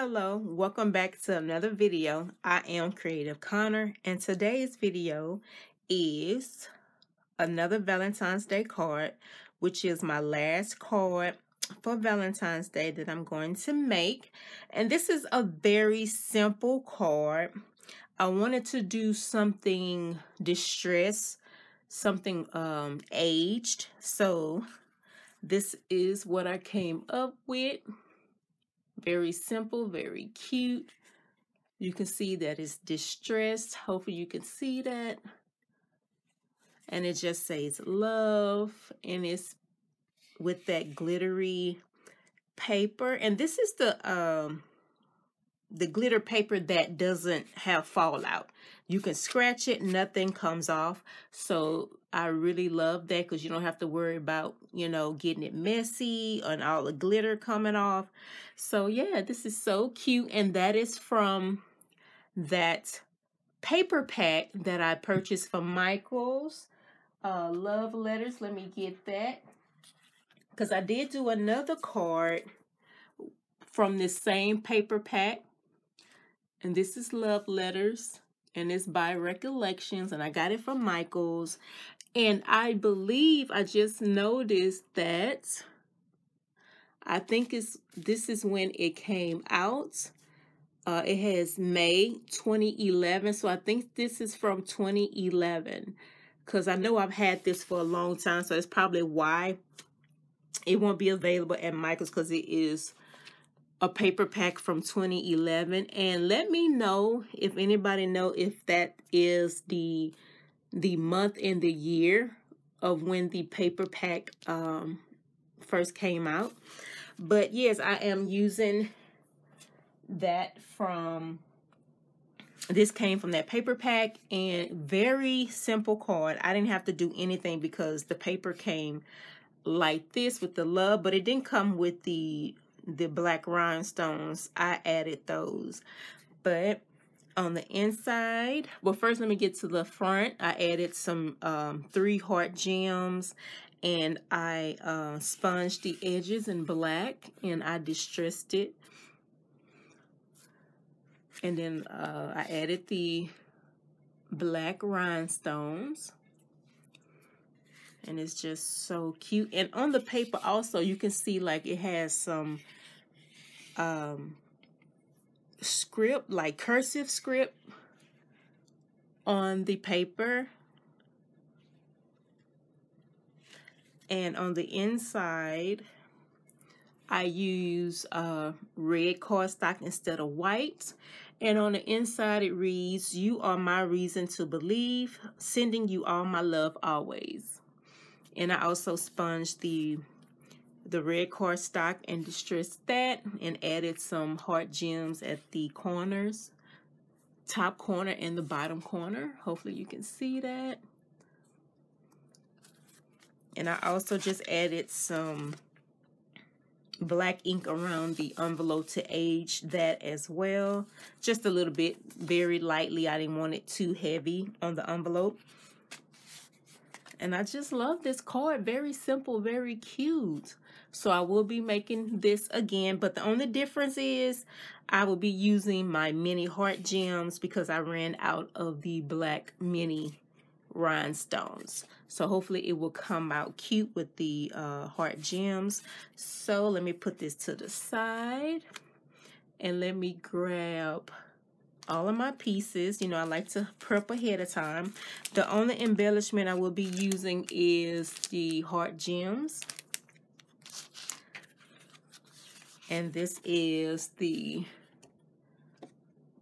Hello, welcome back to another video. I am Creative Connor, and today's video is another Valentine's Day card, which is my last card for Valentine's Day that I'm going to make. And this is a very simple card. I wanted to do something distressed, something aged. So this is what I came up with. Very simple, very cute. You can see that it's distressed. Hopefully you can see that. And it just says love, and it's with that glittery paper. And this is the glitter paper that doesn't have fallout. You can scratch it, nothing comes off. So I really love that because you don't have to worry about, getting it messy and all the glitter coming off. So yeah, this is so cute. And that is from that paper pack that I purchased from Michael's. Love letters. Let me get that. Because I did do another card from this same paper pack. And this is Love Letters, and it's by Recollections, and I got it from Michael's. And I believe I just noticed that I think this is when it came out. It has May 2011, so I think this is from 2011, because I know I've had this for a long time, so it's probably why it won't be available at Michael's, because it is a paper pack from 2011. And let me know if anybody know if that is the month and the year of when the paper pack first came out. But yes, I am using that from, this came from that paper pack, and very simple card. I didn't have to do anything because the paper came like this with the love, but it didn't come with the black rhinestones. I added those. But on the inside, well, first let me get to the front. I added some 3 heart gems, and I sponged the edges in black, and I distressed it. And then I added the black rhinestones. And it's just so cute. And on the paper also, you can see like it has some script, like cursive script on the paper. And on the inside, I use red cardstock instead of white. And on the inside, it reads, "You are my reason to believe, sending you all my love always." And I also sponged the red cardstock and distressed that, and added some heart gems at the corners, top corner and the bottom corner. Hopefully you can see that. And I also just added some black ink around the envelope to age that as well. Just a little bit, very lightly. I didn't want it too heavy on the envelope. And I just love this card. Very simple, very cute. So I will be making this again, but the only difference is I will be using my mini heart gems because I ran out of the black mini rhinestones. So hopefully it will come out cute with the heart gems. So let me put this to the side, and let me grab all of my pieces. I like to prep ahead of time. The only embellishment I will be using is the heart gems. And this is the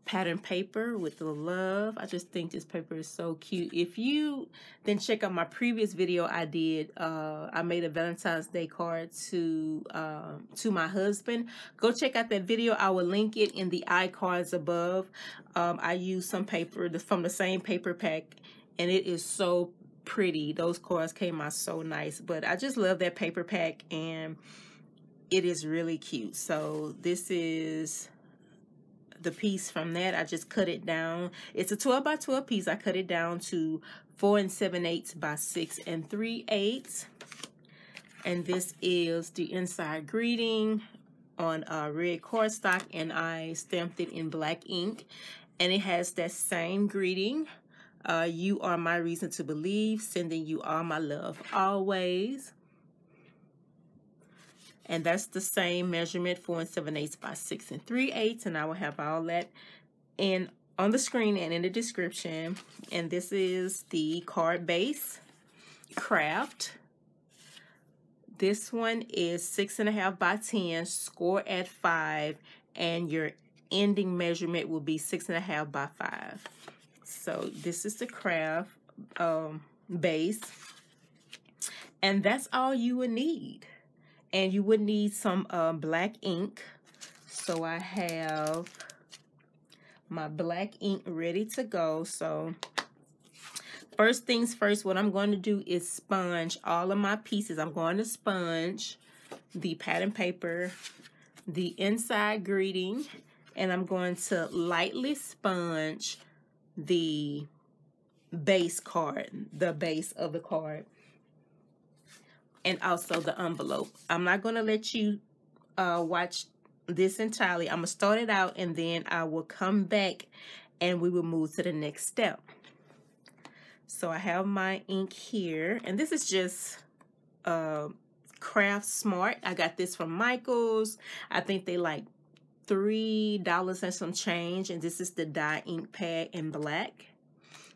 pattern paper with the love. I just think this paper is so cute. If you then check out my previous video I did, I made a Valentine's Day card to my husband. Go check out that video. I will link it in the iCards above. I used some paper from the same paper pack, and it is so pretty. Those cards came out so nice. But I just love that paper pack, and it is really cute. So this is the piece from that. I just cut it down. It's a 12 by 12 piece. I cut it down to 4 7/8 by 6 3/8. And this is the inside greeting on red cardstock, and I stamped it in black ink, and it has that same greeting. You are my reason to believe, sending you all my love always. And that's the same measurement, 4 7/8 by 6 3/8, and I will have all that in on the screen and in the description. And this is the card base craft. This one is 6.5 by 10, score at 5, and your ending measurement will be 6.5 by 5. So this is the craft base, and that's all you would need. And you would need some black ink. So I have my black ink ready to go. So first things first, what I'm going to do is sponge all of my pieces. I'm going to sponge the pattern paper, the inside greeting, and I'm going to lightly sponge the base card, the base of the card, and also the envelope. I'm not going to let you watch this entirely. I'm going to start it out, and then I will come back and we will move to the next step. So I have my ink here, and this is just Craft Smart. I got this from Michael's. I think they like $3 and some change, and this is the dye ink pad in black.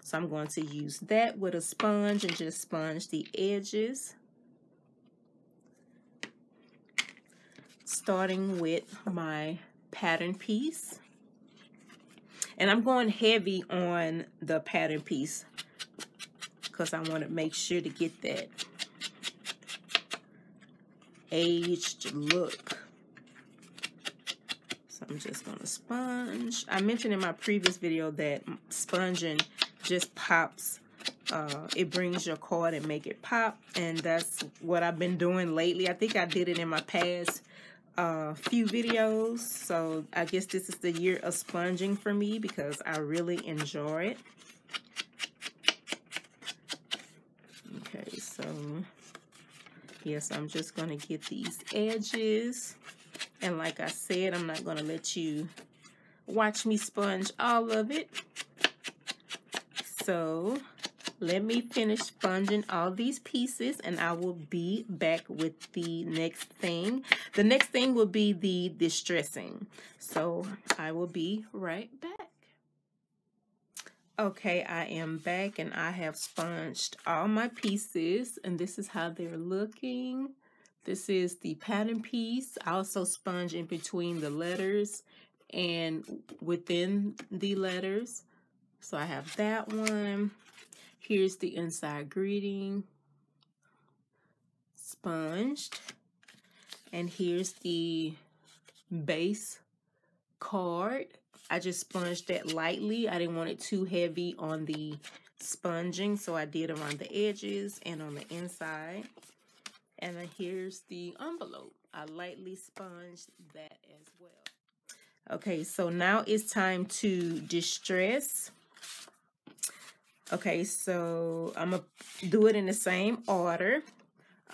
So I'm going to use that with a sponge and just sponge the edges, starting with my pattern piece. And I'm going heavy on the pattern piece because I want to make sure to get that aged look. So I'm just going to sponge. I mentioned in my previous video that sponging just pops. It brings your card and make it pop, and that's what I've been doing lately. I think I did it in my past few videos, so I guess this is the year of sponging for me because I really enjoy it. Okay, so yes, I'm just going to get these edges, and like I said, I'm not going to let you watch me sponge all of it. So let me finish sponging all these pieces, and I will be back with the next thing. The next thing will be the distressing. So I will be right back. Okay, I am back, and I have sponged all my pieces, and this is how they're looking. This is the pattern piece. I also sponge in between the letters and within the letters. So I have that one. Here's the inside greeting, sponged. And here's the base card. I just sponged that lightly. I didn't want it too heavy on the sponging, so I did around the edges and on the inside. And then here's the envelope. I lightly sponged that as well. Okay, so now it's time to distress. Okay, so I'm going to do it in the same order.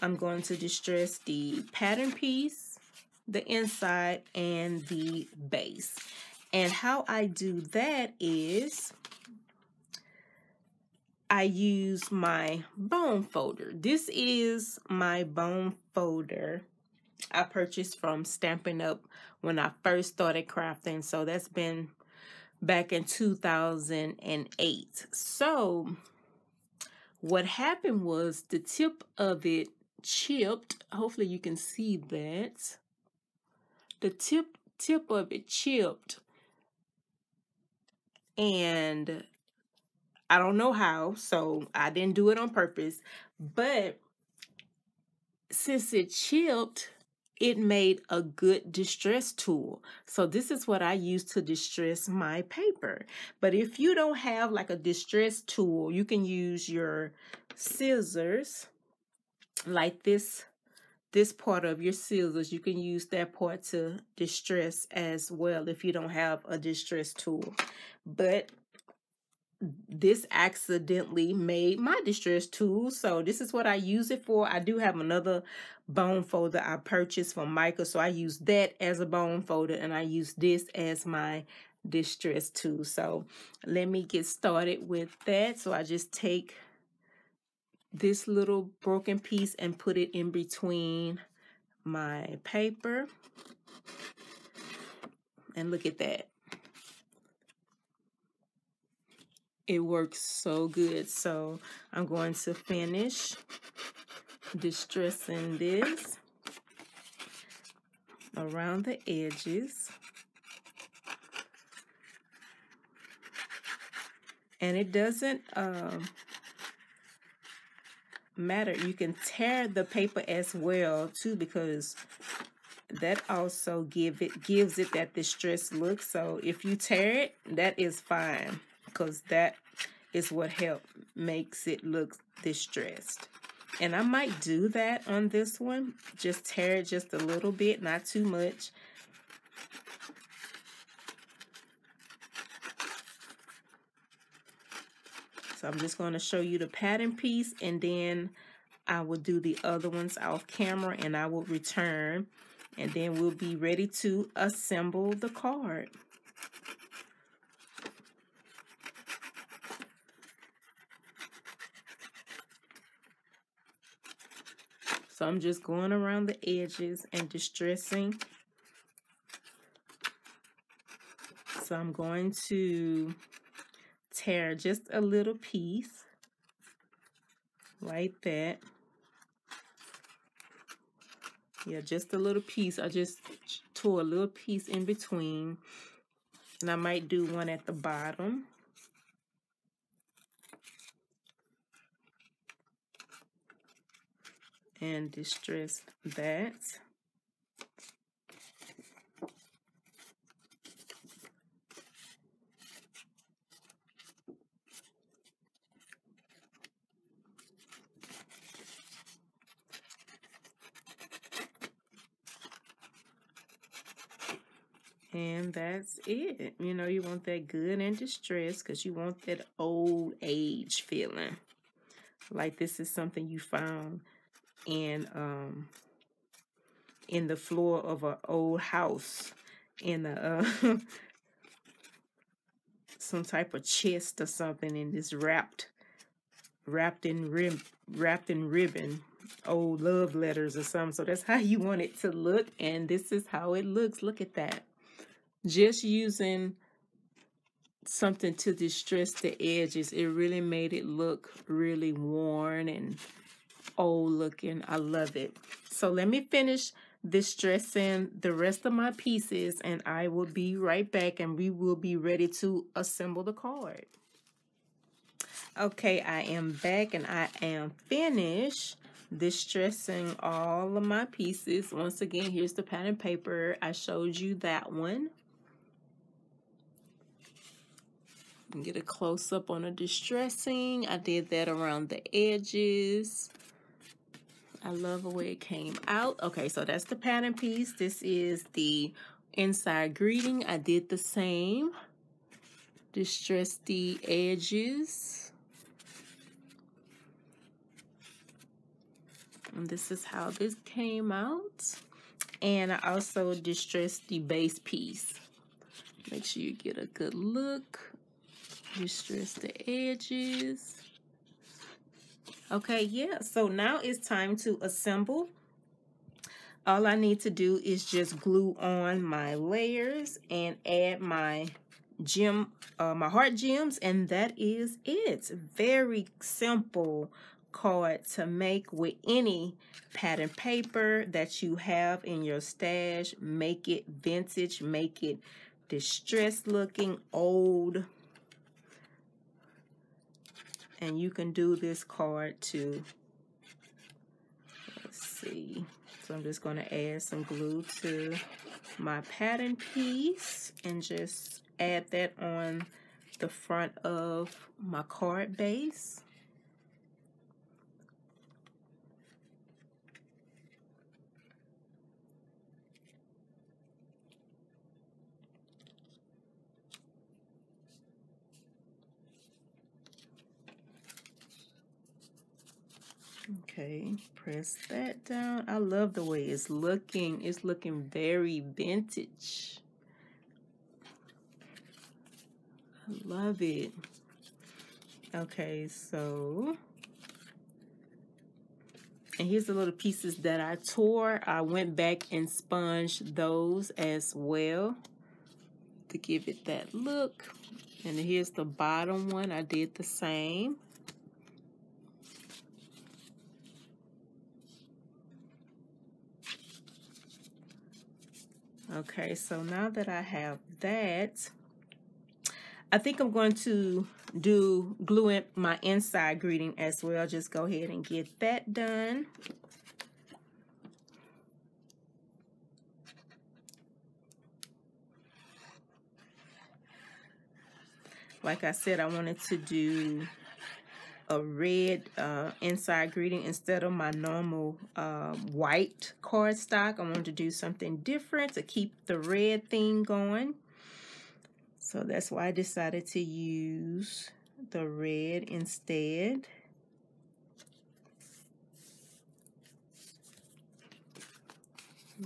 I'm going to distress the pattern piece, the inside, and the base. And how I do that is I use my bone folder. This is my bone folder I purchased from Stampin' Up! When I first started crafting. So that's been back in 2008. So what happened was the tip of it chipped. Hopefully you can see that. The tip of it chipped, and I don't know how, so I didn't do it on purpose, but since it chipped, it made a good distress tool. So this is what I use to distress my paper. But if you don't have like a distress tool, you can use your scissors, like this part of your scissors. You can use that part to distress as well if you don't have a distress tool. But this accidentally made my distress tool, so this is what I use it for. I do have another bone folder I purchased from Michael, so I use that as a bone folder, and I use this as my distress tool. So let me get started with that. So I just take this little broken piece and put it in between my paper, and look at that. It works so good. So I'm going to finish distressing this around the edges. And it doesn't matter. You can tear the paper as well too, because that also gives it that distressed look. So if you tear it, that is fine, because that is what makes it look distressed. And I might do that on this one. Just tear it just a little bit, not too much. So I'm just going to show you the pattern piece, and then I will do the other ones off camera, and I will return, and then we'll be ready to assemble the card. So I'm just going around the edges and distressing. So I'm going to tear just a little piece like that. Yeah, just a little piece. I just tore a little piece in between, and I might do one at the bottom. And distress that. And that's it. You know, you want that good and distressed, because you want that old age feeling. Like this is something you found in the floor of an old house, in a some type of chest or something, and it's wrapped in ribbon, old love letters or something. So that's how you want it to look, and this is how it looks. Look at that. Just using something to distress the edges, it really made it look really worn and old looking. I love it. So let me finish distressing the rest of my pieces, and I will be right back, and we will be ready to assemble the card. Okay, I am back, and I am finished distressing all of my pieces. Once again, here's the pattern paper. I showed you that one. Get a close-up on the distressing. I did that around the edges. I love the way it came out. Okay, so that's the pattern piece. This is the inside greeting. I did the same. Distress the edges. And this is how this came out. And I also distressed the base piece. Make sure you get a good look. Distress the edges. Okay, yeah, so now it's time to assemble. All I need to do is just glue on my layers and add my my heart gems, and that is it. Very simple card to make with any pattern paper that you have in your stash. Make it vintage, make it distressed looking, old. And you can do this card too. Let's see. So I'm just going to add some glue to my pattern piece and just add that on the front of my card base. Okay, press that down. I love the way it's looking. It's looking very vintage. I love it. Okay, so, and here's the little pieces that I tore. I went back and sponged those as well to give it that look. And here's the bottom one. I did the same. Okay, so now that I have that, I think I'm going to glue in my inside greeting as well. Just go ahead and get that done. Like I said, I wanted to do a red inside greeting instead of my normal white cardstock. I wanted to do something different to keep the red theme going. So that's why I decided to use the red instead.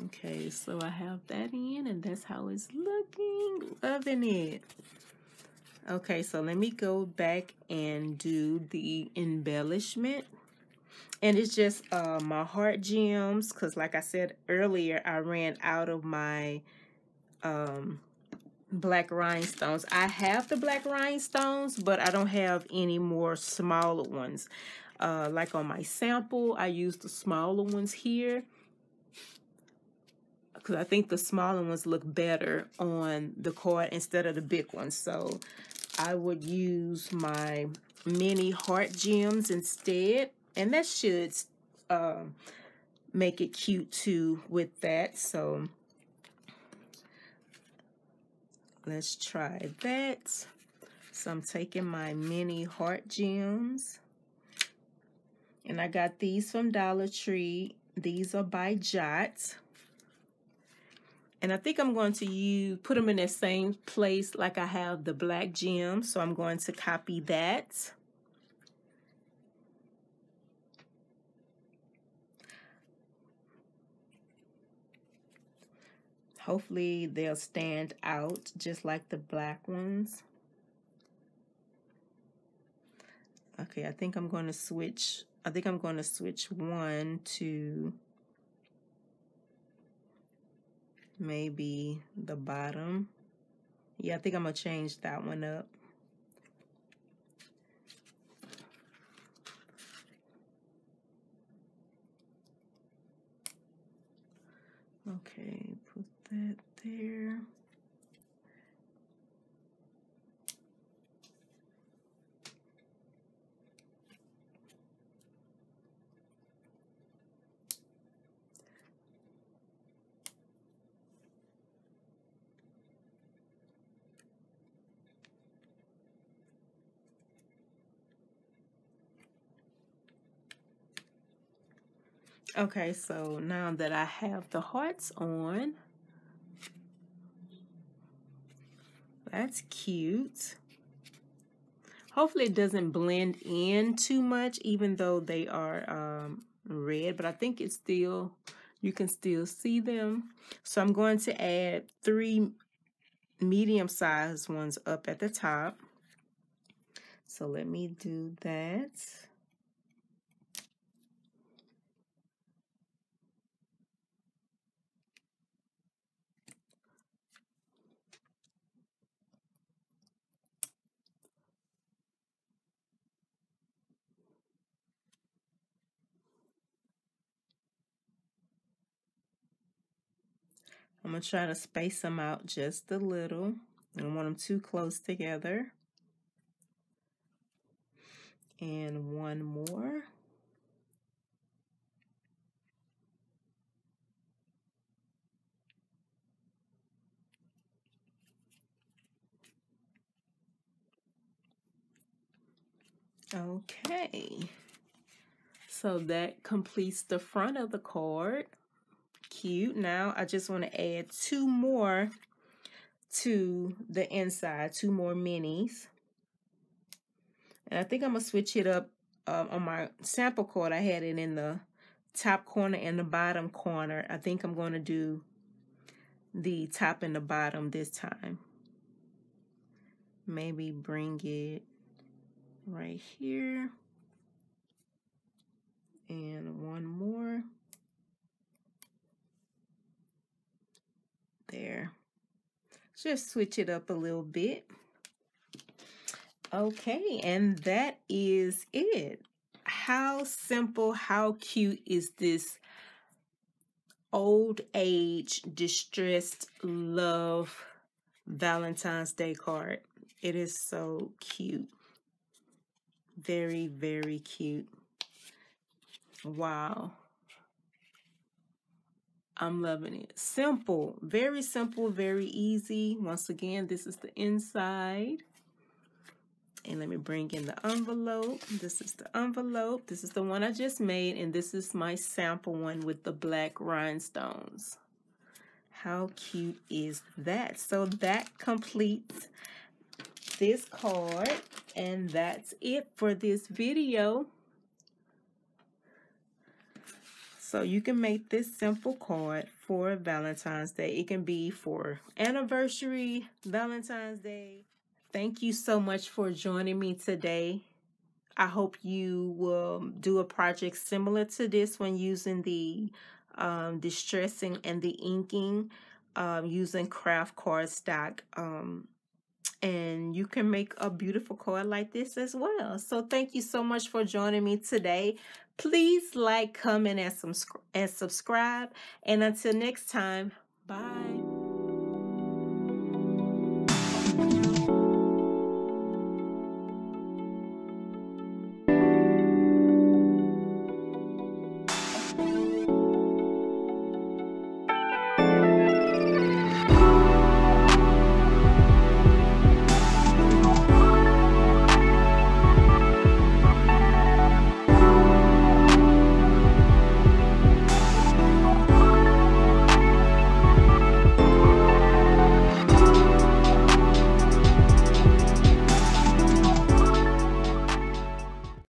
Okay, so I have that in, and that's how it's looking. Loving it. Okay, so let me go back and do the embellishment. And it's just my heart gems, because like I said earlier, I ran out of my black rhinestones. I have the black rhinestones, but I don't have any more smaller ones. Like on my sample, I used the smaller ones here, because I think the smaller ones look better on the card instead of the big ones. So I would use my mini heart gems instead, and that should make it cute too with that. So let's try that. So I'm taking my mini heart gems, and I got these from Dollar Tree. These are by Jot. And I think I'm going to put them in the same place like I have the black gems. So I'm going to copy that. Hopefully they'll stand out just like the black ones. Okay, I think I'm going to switch. I think I'm going to switch one to maybe the bottom. Yeah, I think I'm going to change that one up. Okay, put that there. Okay, so now that I have the hearts on, that's cute. Hopefully it doesn't blend in too much, even though they are red, but I think it's still, you can still see them. So I'm going to add 3 medium-sized ones up at the top. So let me do that. I'm going to try to space them out just a little. I don't want them too close together. And one more. Okay. So that completes the front of the card. Cute. Now I just want to add 2 more to the inside, 2 more minis. And I think I'm going to switch it up on my sample card, I had it in the top corner and the bottom corner. I think I'm going to do the top and the bottom this time. Maybe bring it right here. And one more. There. Just switch it up a little bit. Okay, and that is it. How simple, how cute is this old age distressed love Valentine's Day card? It is so cute. Very, very cute. Wow. I'm loving it. Simple, very easy. Once again, this is the inside. And let me bring in the envelope. This is the envelope. This is the one I just made, and this is my sample one with the black rhinestones. How cute is that? So that completes this card, and that's it for this video. So you can make this simple card for Valentine's Day. It can be for anniversary, Valentine's Day. Thank you so much for joining me today. I hope you will do a project similar to this one using the distressing and the inking, using craft cardstock. And you can make a beautiful card like this as well. So thank you so much for joining me today. Please like, comment, and subscribe. And until next time, bye.